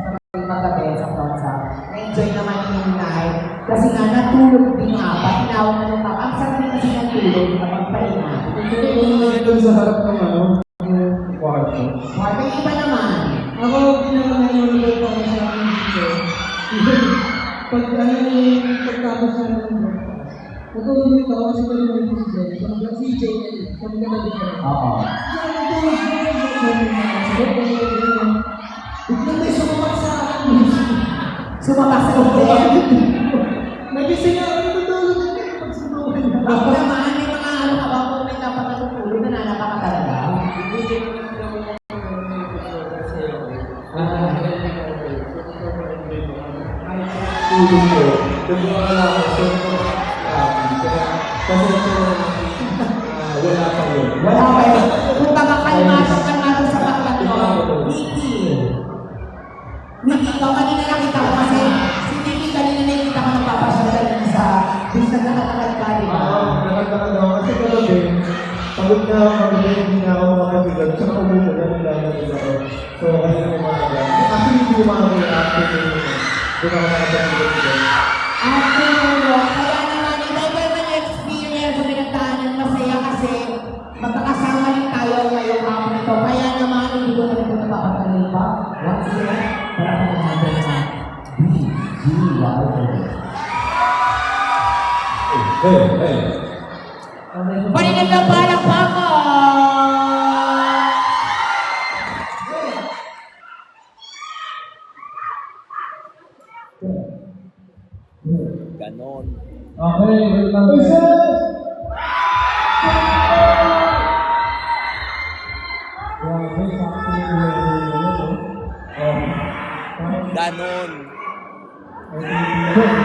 G: magabi sa Tonsa. Na-enjoy naman yung night. Kasi nga natulog din yung apat. Tinawag na yung kama. Ang sarap din kasi natulog kapag pahinga.
E: Yung doon sa harap ng yung kwarto.
G: Marta, yung iba naman.
E: Ako, pinaka-memorable ko sa akin dito. Pag pagtapos na ng breakfast, natulog ako kasi tulungan ko si Jenny. Si Jenny, kami na nabit ka.
G: Oo.
E: Biglang may sumamak sa akin.
G: Sumapak sa hotel.
E: Nagising ako, natutulog ako pagsundukan niya.
G: Ako naman, may mga ano ka ba kung may dapat natutulog na nanapa ka talaga?
E: Tulog ko. Tumuha lang ako. Kasi wala pa yun.
G: Wala pa yun. Kung baga kalmato sa baklat mo, Nikki. Nikki, ikaw kanina nakita ko kasi si Nikki kanina nakita ko nagpapasyal din sa bisa na nakalagad ka, di ba?
E: Nakataka daw kasi kagabi, pagod na ako kagabi, hindi na ako makabigat. Tsaka umuulan, lalagay ako. So, kasi na kumakagal. Actually, hindi umakagal after yung doon ako nakapagbigat.
G: After mo, kaya naman, iba-iba naman yung experience na pinagdaanan masaya kasi magkakasama rin tayo ngayong hapon ito. Kaya naman, hindi ko na rin ito napapatuloy pa. Once again, para pa natin sa BGYO.
E: Hey!
G: Paninag na parang pako!
A: Ganon.
E: Okay, welcome.
A: Ganon.
E: Okay.